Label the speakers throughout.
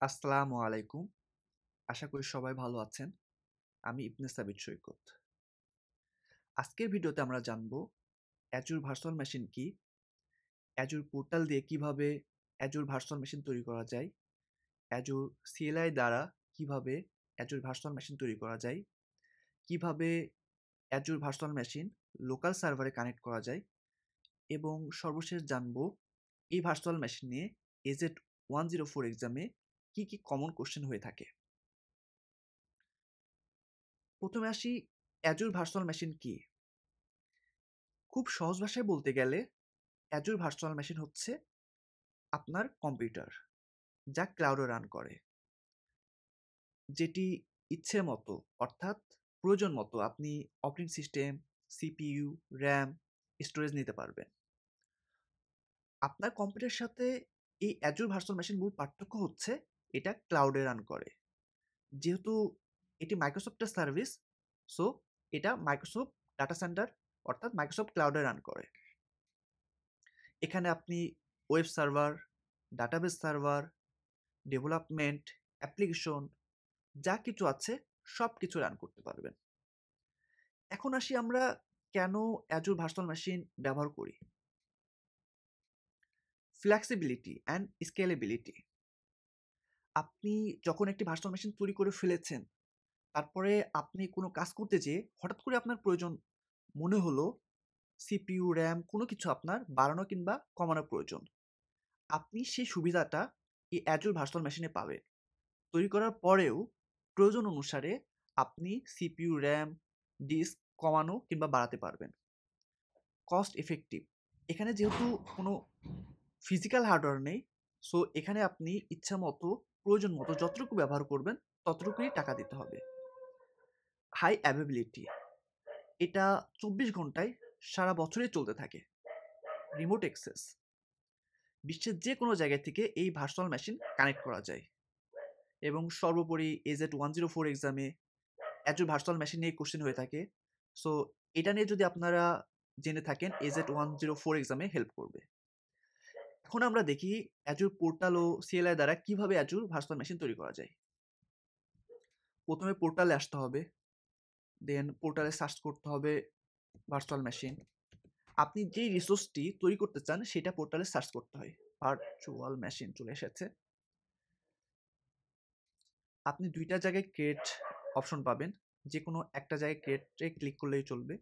Speaker 1: আসসালামু আলাইকুম। আশা করি সবাই ভালো আছেন। আমি ইবনে সাবিত সৈকত। আজকের ভিডিওতে আমরা জানব Azure ভার্চুয়াল মেশিন কি, Azure পোর্টাল দিয়ে কিভাবে Azure ভার্চুয়াল মেশিন তৈরি করা যায়, Azure CLI দ্বারা কিভাবে Azure ভার্চুয়াল মেশিন তৈরি করা যায়, কিভাবে Azure ভার্চুয়াল মেশিন লোকাল সার্ভারে কানেক্ট করা যায় এবং সর্বশেষ জানব এই ভার্চুয়াল মেশিন নিয়ে AZ-104 এক্সামে কি কমন কোশ্চেন হয়ে থাকে। প্রথমে আসি Azure ভার্চুয়াল মেশিন কি? খুব সহজ ভাষায় বলতে গেলে Azure ভার্চুয়াল মেশিন হচ্ছে আপনার কম্পিউটার যা ক্লাউডে রান করে, যেটি ইচ্ছে মতো অর্থাৎ প্রয়োজন মতো আপনি operating system, CPU, RAM, storage নিতে পারবেন। আপনার কম্পিউটারের সাথে এই Azure ভার্চুয়াল মেশিন মূল পার্থক্য হচ্ছে এটা ক্লাউডে রান করে। যেহেতু এটি মাইক্রোসফটের সার্ভিস, সো এটা মাইক্রোসফট ডাটা সেন্টার অর্থাৎ মাইক্রোসফট ক্লাউডে রান করে। এখানে আপনি web server, database server, development, application যা কিছু আছে সব কিছু রান করতে পারবেন। এখন আসি আমরা কেন Azure ভার্চুয়াল মেশিন ব্যবহার করি। Flexibility and scalability. আপনি যখন একটি ভার্চুয়াল মেশিন তৈরি করে ফেলেছেন, তারপরে আপনি কোনো কাজ করতে যেয়ে হঠাৎ করে আপনার প্রয়োজন মনে হলো সিপিইউ, র্যাম কোনো কিছু আপনার বাড়ানো কিংবা কমানো প্রয়োজন। আপনি সেই সুবিধাটা এই Azure ভার্চুয়াল মেশিনে পাবেন। তৈরি করার পরেও প্রয়োজন অনুসারে আপনি সিপিইউ, র্যাম, ডিস্ক কমানো কিংবা বাড়াতে পারবেন। Cost effective. এখানে যেহেতু কোনো ফিজিক্যাল হার্ডওয়্যার নেই, সো এখানে আপনি ইচ্ছা মতো প্রয়োজন মতো যতটুকু ব্যবহার করবেন ততটুকুই টাকা দিতে হবে। High availability. এটা 24 ঘন্টায় সারা বছরই চলতে থাকে। Remote access. বিশ্বের যে কোনো জায়গা থেকে এই ভার্চুয়াল মেশিন কানেক্ট করা যায়। এবং সর্বোপরি AZ-104 এক্সামে Azure ভার্চুয়াল মেশিন নিয়ে কোশ্চেন হয়ে থাকে। সো এটা নিয়ে যদি আপনারা জেনে থাকেন AZ-104 এক্সামে হেল্প করবে। এখন আমরা দেখি Azure পোর্টাল ও CLI দ্বারা কিভাবে Azure ভার্চুয়াল মেশিন তৈরি করা যায়। প্রথমে পোর্টালে আসতে হবে, দেন পোর্টালে সার্চ করতে হবে ভার্চুয়াল মেশিন। আপনি যেই রিসোর্সটি তৈরি করতে চান সেটা পোর্টালে সার্চ করতে হয়। ভার্চুয়াল মেশিন চলে এসেছে। আপনি দুইটা জায়গায় ক্রিয়েট অপশন পাবেন, যে কোনো একটা জায়গায় ক্রিয়েটে ক্লিক করলেই চলবে।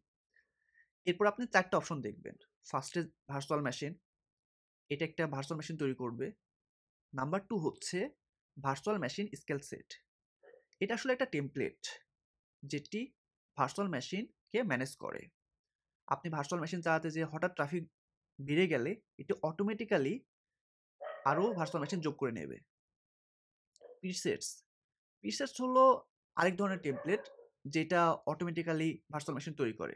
Speaker 1: এরপর আপনি 4টা অপশন দেখবেন। ফার্স্টে ভার্চুয়াল মেশিন, এটা একটা ভার্চুয়াল মেশিন তৈরি করবে। নাম্বার 2 হচ্ছে ভার্চুয়াল মেশিন স্কেল সেট। এটা আসলে একটা টেমপ্লেট যেটি ভার্চুয়াল মেশিনকে ম্যানেজ করে। আপনি ভার্চুয়াল মেশিন চালাতে যে হঠাৎ ট্রাফিক বেড়ে গেলে এটি অটোমেটিক্যালি আরও ভার্চুয়াল মেশিন যোগ করে নেবে। প্রিসেটস। প্রিসেটস হলো আরেক ধরনের টেমপ্লেট যেটা অটোমেটিক্যালি ভার্চুয়াল মেশিন তৈরি করে।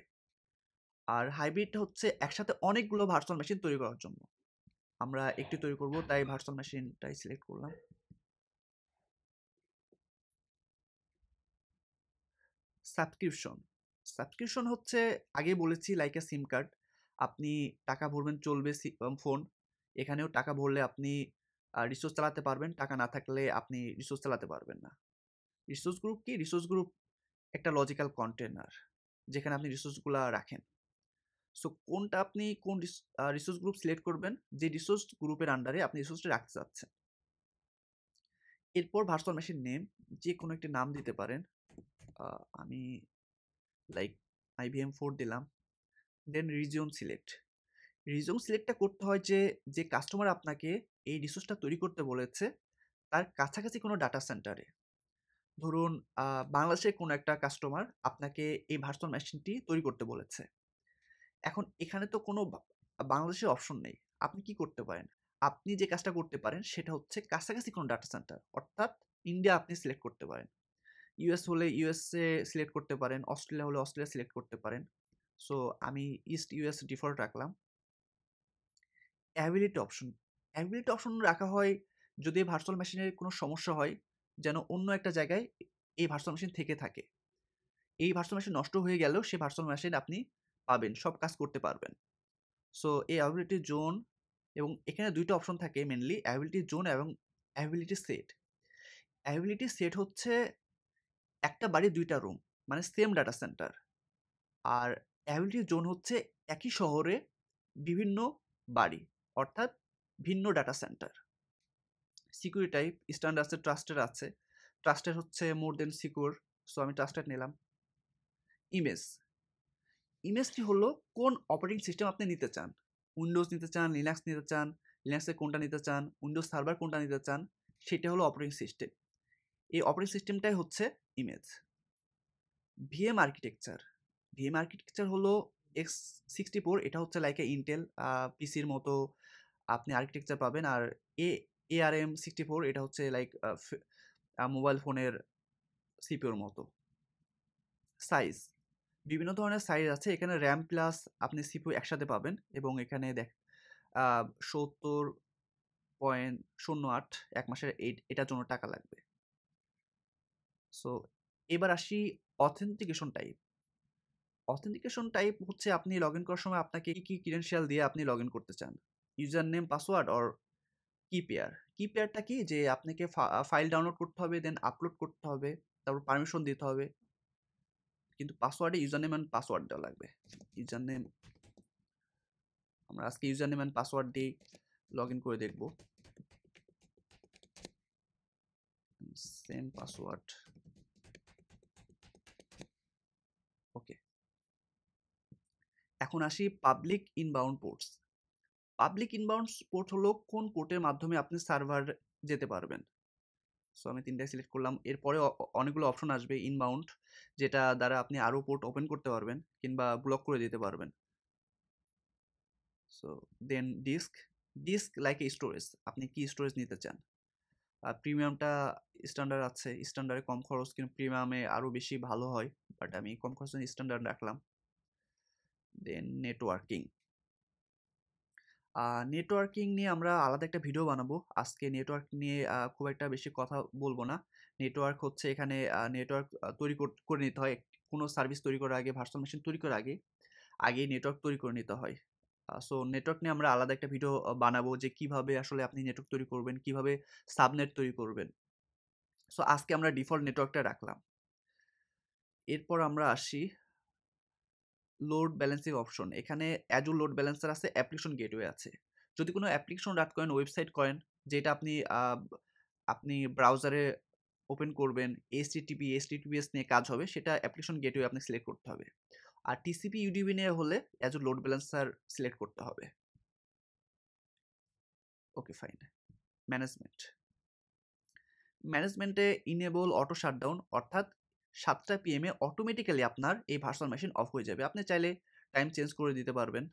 Speaker 1: আর হাইব্রিড হচ্ছে একসাথে অনেকগুলো ভার্চুয়াল মেশিন তৈরি করার জন্য। আমরা একটি তৈরি করব, তাই ভার্চুয়াল মেশিনটাই সিলেক্ট করলাম। সাবস্ক্রিপশন। সাবস্ক্রিপশন হচ্ছে আগেই বলেছি লাইক এ সিম কার্ড। আপনি টাকা ভরবেন চলবে ফোন। এখানেও টাকা ভরলে আপনি রিসোর্স চালাতে পারবেন, টাকা না থাকলে আপনি রিসোর্স চালাতে পারবেন না। রিসোর্স গ্রুপ কি? রিসোর্স গ্রুপ একটা লজিক্যাল কন্টেনার যেখানে আপনি রিসোর্সগুলো রাখেন। সো কোনটা আপনি কোন রিসোর্স গ্রুপ সিলেক্ট করবেন যে রিসোর্স গ্রুপের আন্ডারে আপনি রিসোর্সটা রাখতে চাচ্ছেন। এরপর ভার্চুয়াল মেশিন নেম যে কোনো একটি নাম দিতে পারেন। আমি লাইক IBM4 দিলাম। দেন রিজিয়ন সিলেক্ট। রিজিয়ন সিলেক্টটা করতে হয় যে কাস্টমার আপনাকে এই রিসোর্সটা তৈরি করতে বলেছে তার কাছাকাছি কোনো ডাটা সেন্টারে। ধরুন বাংলাদেশের কোনো একটা কাস্টমার আপনাকে এই ভার্চুয়াল মেশিনটি তৈরি করতে বলেছে। এখন এখানে তো কোনো বাংলাদেশের অপশন নেই। আপনি কি করতে পারেন? আপনি যে কাজটা করতে পারেন সেটা হচ্ছে কাছাকাছি কোনো ডাটা সেন্টার, অর্থাৎ ইন্ডিয়া আপনি সিলেক্ট করতে পারেন। ইউএস হলে ইউএসএ সিলেক্ট করতে পারেন, অস্ট্রেলিয়া হলে অস্ট্রেলিয়া সিলেক্ট করতে পারেন। সো আমি ইস্ট ইউএস ডিফল্ট রাখলাম। Ability option. অ্যাবিলিটি অপশন রাখা হয় যদি ভার্চুয়াল মেশিনের কোনো সমস্যা হয় যেন অন্য একটা জায়গায় এই ভার্চুয়াল মেশিন থেকে থাকে। এই ভার্চুয়াল মেশিন নষ্ট হয়ে গেলেও সেই ভার্চুয়াল মেশিন আপনি পাবেন, সব কাজ করতে পারবেন। সো এই অ্যাবিলিটি জোন এবং এখানে 2টা অপশন থাকে মেনলি, অ্যাবিলিটি জোন এবং অ্যাবিলিটি সেট। অ্যাভেইলেবিলিটি সেট হচ্ছে একটা বাড়ি ২ টা রুম, মানে সেম ডাটা সেন্টার। আর অ্যাভেইলেবিলিটি জোন হচ্ছে একই শহরে বিভিন্ন বাড়ি, অর্থাৎ ভিন্ন data centre. Security type standard আছে, ট্রাস্টেড আছে। ট্রাস্টেড হচ্ছে মোর দেন সিকিউর, সো আমি ট্রাস্টেড নিলাম। ইমেজ, ইমেজটি হলো কোন অপারেটিং সিস্টেম আপনি নিতে চান। উইন্ডোজ নিতে চান, লিনাক্স নিতে চান, লিনাক্সের কোনটা নিতে চান, উইন্ডোজ সার্ভার কোনটা নিতে চান, সেটা হলো অপারেটিং সিস্টেম। এই অপারেটিং সিস্টেমটাই হচ্ছে image. VM architecture, VM architecture হলো x64, এটা হচ্ছে লাইক এ ইন্টেল পিসির মতো আপনি আর্কিটেকচার পাবেন। আর ARM64 এটা হচ্ছে লাইক মোবাইল ফোনের সিপিওর মতো। সাইজ, বিভিন্ন ধরনের সাইজ আছে, এখানে র্যাম প্লাস আপনি সিপিইউ একসাথে পাবেন, এবং এখানে 70.08 এক মাসের এটার জন্য টাকা লাগবে। সো এবার আসি অথেন্টিকেশন টাইপ। অথেন্টিকেশন টাইপ হচ্ছে আপনি লগ ইন করার সময় আপনাকে কি ক্রিডেনশিয়াল দিয়ে আপনি লগ ইন করতে চান, ইউজার নেম, পাসওয়ার্ড, অর কি পেয়ার। কি পেয়ারটা কি, যে আপনাকে ফাইল ডাউনলোড করতে হবে, দেন আপলোড করতে হবে, তারপর পারমিশন দিতে হবে। কিন্তু পাসওয়ার্ডে ইউজার নেম অ্যান্ড পাসওয়ার্ড দেওয়া লাগবে। ইউজার নেম, আমরা আজকে ইউজার নেম অ্যান্ড পাসওয়ার্ড দিয়ে লগ ইন করে দেখব। সেম পাসওয়ার্ড, ওকে। এখন আসি public inbound ports. Public inbound port হলো কোন পোর্টের মাধ্যমে আপনি সার্ভার যেতে পারবেন। সো আমি ৩টাই সিলেক্ট করলাম। এরপরে অনেকগুলো অপশন আসবে ইনবাউন্ড, যেটা দ্বারা আপনি আরও পোর্ট ওপেন করতে পারবেন কিংবা ব্লক করে দিতে পারবেন। So then disk, disk like a storage, আপনি কি স্টোরেজ নিতে চান। প্রিমিয়ামটা স্ট্যান্ডার্ড আছে, স্ট্যান্ডার্ডে কম খরচ, কিন্তু প্রিমিয়ামে আরও বেশি ভালো হয়, বাট আমি কম খরচে স্ট্যান্ডার্ড রাখলাম। দেন নেটওয়ার্কিং, নেটওয়ার্কিং নিয়ে আমরা আলাদা একটা ভিডিও বানাবো। আজকে নেটওয়ার্ক নিয়ে খুব একটা বেশি কথা বলবো না। নেটওয়ার্ক হচ্ছে এখানে নেটওয়ার্ক তৈরি করে নিতে হয়। কোনো সার্ভিস তৈরি করার আগে, ভার্চুয়াল মেশিন তৈরি করার আগে আগেই নেটওয়ার্ক তৈরি করে নিতে হয়। সো নেটওয়ার্ক নিয়ে আমরা আলাদা একটা ভিডিও বানাবো, যে কিভাবে আসলে আপনি নেটওয়ার্ক তৈরি করবেন, কিভাবে সাবনেট তৈরি করবেন। সো আজকে আমরা ডিফল্ট নেটওয়ার্কটা রাখলাম। এরপর আমরা আসি লোড ব্যালেন্সিং অপশন। এখানে অ্যাজুর লোড ব্যালেন্সার আছে, অ্যাপ্লিকেশন গেটওয়ে আছে। যদি কোনো অ্যাপ্লিকেশন রান করেন, ওয়েবসাইট করেন, যেটা আপনি ব্রাউজারে ওপেন করবেন, HTTPS নিয়ে কাজ হবে, সেটা অ্যাপ্লিকেশন গেটওয়ে আপনি সিলেক্ট করতে হবে। আর TCP UDP নিয়ে হলে অ্যাজুর লোড ব্যালেন্সার সিলেক্ট করতে হবে। Okay fine. ম্যানেজমেন্ট, ম্যানেজমেন্টে ইনেবল অটো শাটডাউন, অর্থাৎ 7টা PM অটোমেটিক্যালি আপনার এই ভার্চুয়াল মেশিন অফ হয়ে যাবে। আপনি চাইলে টাইম চেঞ্জ করে দিতে পারবেন।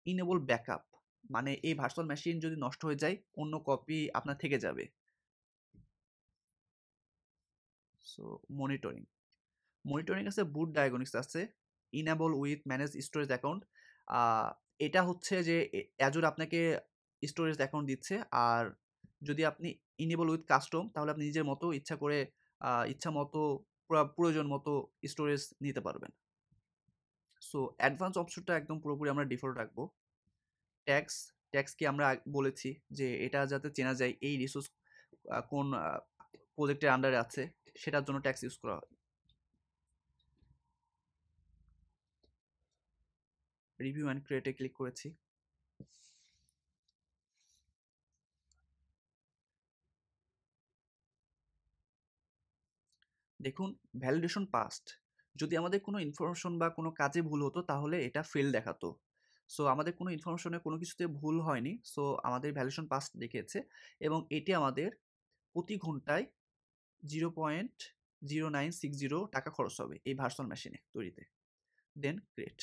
Speaker 1: ইনেবল ব্যাকআপ, মানে এই ভার্চুয়াল মেশিন যদি নষ্ট হয়ে যায়, অন্য কপি আপনার থেকে যাবে। সো মনিটরিং, মনিটরিং আছে, বুট ডায়াগনস্টিক্স আছে। Enable with manage storage account, এটা হচ্ছে যে অ্যাজুর আপনাকে স্টোরেজ অ্যাকাউন্ট দিচ্ছে, আর যদি আপনি ইনেবল উইথ কাস্টম, তাহলে আপনি নিজের মতো ইচ্ছা করে ইচ্ছা মতো প্রয়োজন মতো স্টোরেজ নিতে পারবেন। সো অ্যাডভান্স অপশনটা একদম পুরোপুরি আমরা ডিফল্ট রাখবো। ট্যাক্স, ট্যাক্স কি আমরা বলেছি যে এটা যাতে চেনা যায় এই রিসোর্স কোন প্রজেক্টের আন্ডারে আছে, সেটার জন্য ট্যাক্স ইউজ করা হয়। রিভিউ অ্যান্ড ক্রিয়েটে ক্লিক করেছি। দেখুন ভ্যালিডেশন পাস্ট, যদি আমাদের কোনো ইনফরমেশন বা কোনো কাজে ভুল হতো, তাহলে এটা ফেল দেখাতো। সো আমাদের কোনো ইনফরমেশনে কোনো কিছুতে ভুল হয়নি, সো আমাদের ভ্যালিডেশন পাস্ট দেখিয়েছে, এবং এটি আমাদের প্রতি ঘন্টায় 0.0960 টাকা খরচ হবে এই ভার্চুয়াল মেশিনে তৈরিতে। দেন ক্রিয়েট।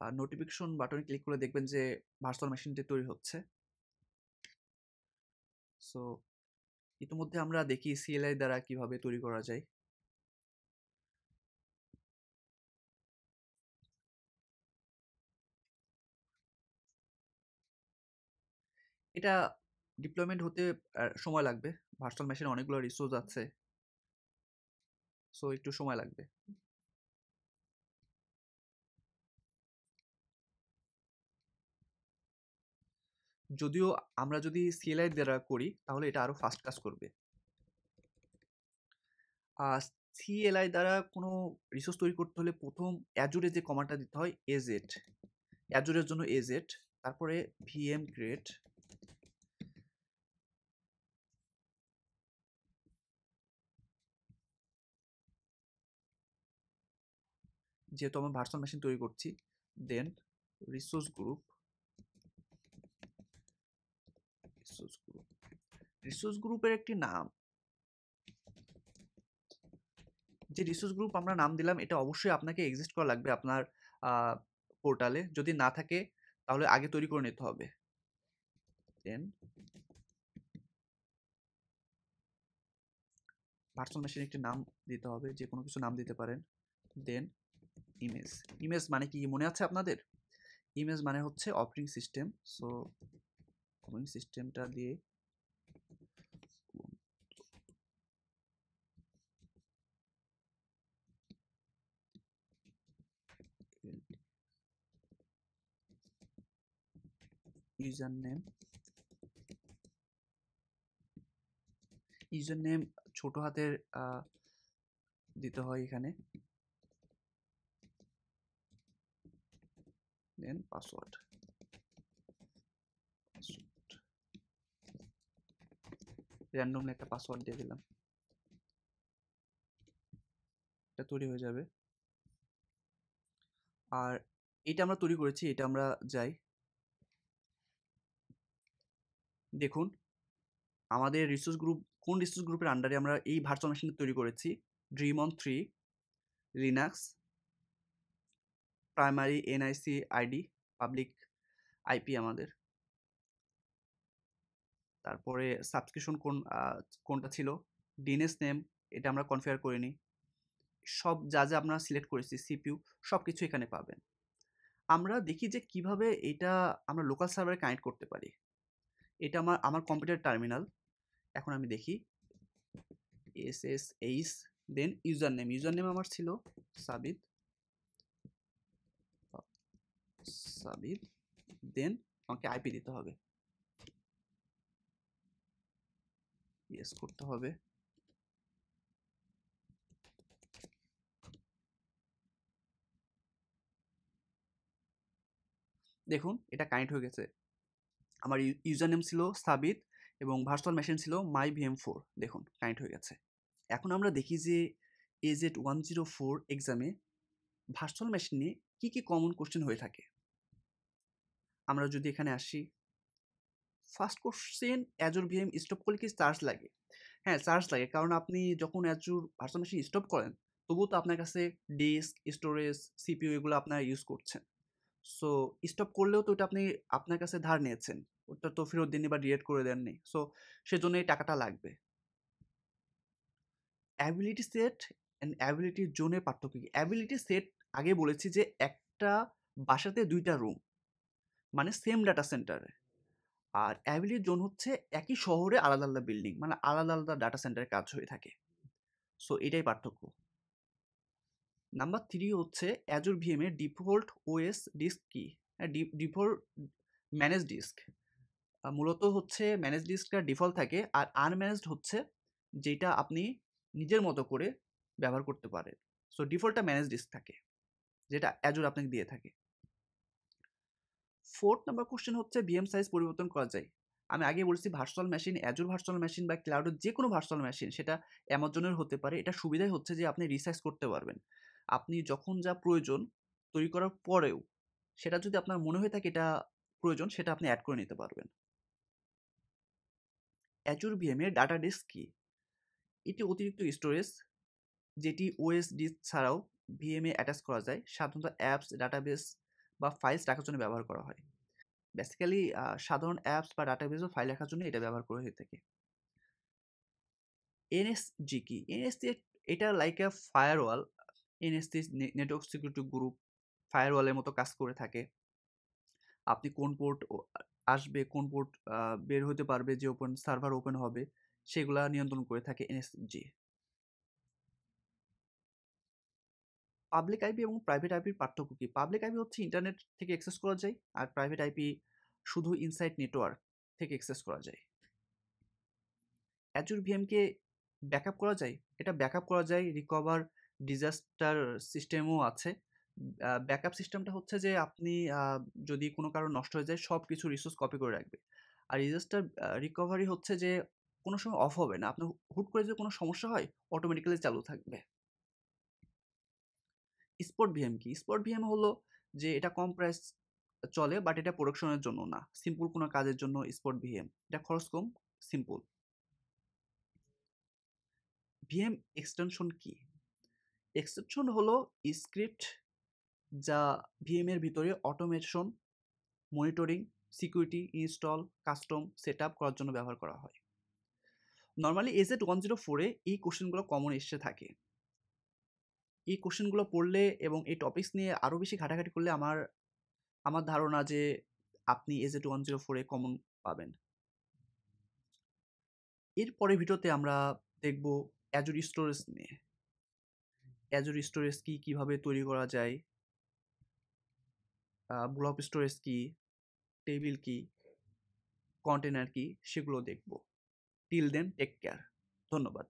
Speaker 1: আর নোটিফিকেশন বাটনে ক্লিক করে দেখবেন যে ভার্চুয়াল মেশিনটি তৈরি হচ্ছে। সো ইতিমধ্যে আমরা দেখি CLI দ্বারা কিভাবে তৈরি করা যায়। এটা ডিপ্লয়মেন্ট হতে সময় লাগবে। ভার্চুয়াল মেশিনে অনেকগুলো রিসোর্স আছে, সো একটু সময় লাগবে। যদিও আমরা যদি CLI দ্বারা করি তাহলে এটা আরো ফাস্ট কাজ করবে। CLI দ্বারা কোনো রিসোর্স তৈরি করতে হলে প্রথম অ্যাজুরে যে কমান্ডটা দিতে হয় AZ, অ্যাজুরের জন্য AZ, তারপরে VM create, যেহেতু আমরা ভার্চুয়াল মেশিন তৈরি করছি, দেন রিসোর্স গ্রুপ, রিসোর্স গ্রুপের একটি নাম, যে রিসোর্স গ্রুপ আমরা নাম দিলাম এটা অবশ্যই আপনাকে এক্সিস্ট করা লাগবে আপনার পোর্টালে। যদি না থাকে তাহলে আগে তৈরি করে নিতে হবে। দেন ভার্চুয়াল মেশিন একটি নাম দিতে হবে, যে কোনো কিছু নাম দিতে পারেন। দেন ইমেজ, ইমেজ মানে কি মনে আছে আপনাদের? ইমেজ মানে হচ্ছে অপারেটিং সিস্টেম। সো অপারেটিং সিস্টেমটা দিয়ে ইউজার নেম, ইউজার নেম ছোট হাতের দিতে হয় এখানে। দেন পাসওয়ার্ড, র্যান্ডমলি একটা পাসওয়ার্ড দিয়ে দিলাম, এটা তৈরি হয়ে যাবে। আর এটা আমরা তৈরি করেছি, এটা আমরা যাই দেখুন আমাদের রিসোর্স গ্রুপ, কোন রিসোর্স গ্রুপের আন্ডারে আমরা এই ভার্চুয়াল মেশিনটা তৈরি করেছি। ড্রিমন 3 Linux, primary NIC ID, public IP আমাদের। তারপরে সাবস্ক্রিপশন কোনটা ছিল, DNS নেম এটা আমরা কনফিগার করিনি। সব যা যা আমরা সিলেক্ট করেছি CPU সব কিছু এখানে পাবেন। আমরা দেখি যে কিভাবে এটা আমরা লোকাল সার্ভারে কানেক্ট করতে পারি। এটা আমার কম্পিউটার টার্মিনাল। এখন আমি দেখি SSH, then user name, user name আমার ছিল সাবিত, দেন আমাকে IP দিতে হবে, ইয়েস করতে হবে। দেখুন এটা কানেক্ট হয়ে গেছে। আমার ইউজার নেম ছিল সাবিত এবং ভার্চুয়াল মেশিন ছিল myVM4। দেখুন কানেক্ট হয়ে গেছে। এখন আমরা দেখি যে AZ104 এক্সামে ভার্চুয়াল মেশিনে কি কি কমন কোশ্চেন হয়ে থাকে। আমরা যদি এখানে আসি, first question, Azure VM stop করলে কি চার্জ লাগে? হ্যাঁ, চার্জ লাগে, কারণ আপনি যখন অ্যাজুর ভার্চুয়াল মেশিন স্টপ করেন তবুও তো আপনার কাছে ডিস্ক, স্টোরেজ, CPU এগুলো আপনারা ইউজ করছেন। সো স্টপ করলেও তো ওটা আপনি আপনার কাছে ধার নিয়েছেন, ওটা তো ফেরত দেননি বা ডিলিট করে দেননি। সো সেজন্য এই টাকাটা লাগবে। অ্যাবিলিটি সেট অ্যান্ড অ্যাবিলিটি জোনের পার্থক্য কি? অ্যাবিলিটি সেট আগে বলেছি যে একটা বাসাতে ২টা রুম, মানে সেম ডাটা সেন্টারে। আর অ্যাবিলিটি জোন হচ্ছে একই শহরে আলাদা আলাদা বিল্ডিং, মানে আলাদা আলাদা ডাটা সেন্টারে কাজ হয়ে থাকে। সো এটাই পার্থক্য। নাম্বার 3 হচ্ছে অ্যাজুর VM এর ডিফল্ট OS ডিস্ক কি? ডিফল্ট ম্যানেজ ডিস্ক মূলত হচ্ছে ম্যানেজ ডিস্কটা ডিফল্ট থাকে, আর আনম্যানেজড হচ্ছে যেটা আপনি নিজের মতো করে ব্যবহার করতে পারেন। সো ডিফল্টটা ম্যানেজ ডিস্ক থাকে, যেটা অ্যাজুর আপনাকে দিয়ে থাকে। 4th নাম্বার কোশ্চেন হচ্ছে VM সাইজ পরিবর্তন করা যায়। আমি আগে বলেছি virtual machine, Azure virtual machine বা ক্লাউডের যে কোনো ভার্চুয়াল মেশিন, সেটা অ্যামাজনের হতে পারে। এটা সুবিধাই হচ্ছে যে আপনি রিসাইজ করতে পারবেন। আপনি যখন যা প্রয়োজন তৈরি করার পরেও সেটা যদি আপনার মনে হয়ে থাকে এটা প্রয়োজন, সেটা আপনি অ্যাড করে নিতে পারবেন। অ্যাজুর VM এর ডাটা ডিস্ক কি? এটি অতিরিক্ত স্টোরেজ যেটি OS ডিস্ক ছাড়াও VM এ অ্যাটাচ করা যায়। সাধারণত অ্যাপস, ডাটাবেস বা ফাইলস রাখার জন্য ব্যবহার করা হয়। বেসিক্যালি সাধারণ অ্যাপস বা ডাটাবেস বা ফাইল রাখার জন্য এটা ব্যবহার করা হয়ে থাকে। NSG কি? NSG এটা like a firewall. NSG network security group ফায়ারওয়ালের মতো কাজ করে থাকে। আপনি কোন পোর্ট আসবে, কোন পোর্ট বের হতে পারবে, যে সার্ভার ওপেন হবে, সেগুলা নিয়ন্ত্রণ করে থাকে NSG। পাবলিক আইপি এবং প্রাইভেট আইপির পার্থক্য কি? পাবলিক আইপি হচ্ছে ইন্টারনেট থেকে অ্যাক্সেস করা যায়, আর প্রাইভেট আইপি শুধু ইনসাইড নেটওয়ার্ক থেকে অ্যাক্সেস করা যায়। অ্যাজুর ভিএমকে ব্যাকআপ করা যায়? এটা ব্যাকআপ করা যায়, রিকভার ডিজাস্টার সিস্টেমও আছে। ব্যাকআপ সিস্টেমটা হচ্ছে যে আপনি যদি কোনো কারণে নষ্ট হয়ে যায় সব কিছু রিসোর্স কপি করে রাখবে। আর ডিজাস্টার রিকভারি হচ্ছে যে কোনো সময় অফ হবে না। আপনার হুট করে যদি কোনো সমস্যা হয় অটোমেটিক্যালি চালু থাকবে। স্পট ভিএম কি? স্পট ভিএম হলো যে এটা কম প্রাইস চলে বাট এটা প্রোডাকশনের জন্য না। সিম্পল কোনো কাজের জন্য স্পট ভিএম। এটা খরচ কম, সিম্পল। ভিএম এক্সটেনশন কি? এক্সটেনশন হলো স্ক্রিপ্ট যা ভিএম এর ভিতরে automation, monitoring, security, install, custom setup করার জন্য ব্যবহার করা হয়। নরমালি AZ-104 এ এই কোশ্চেনগুলো কমন এসে থাকে। এই কোশ্চেনগুলো পড়লে এবং এই টপিকস নিয়ে আরও বেশি ঘাটাঘাটি করলে আমার ধারণা যে আপনি AZ-104 এ কমন পাবেন। এর পরের ভিডিওতে আমরা দেখব অ্যাজুর স্টোরেজ নিয়ে। অ্যাজুর স্টোরেজ কি, কিভাবে তৈরি করা যায়, ব্লব স্টোরেজ কি, টেবিল কি, কন্টেনার কি সেগুলো দেখব। Till then take care. ধন্যবাদ।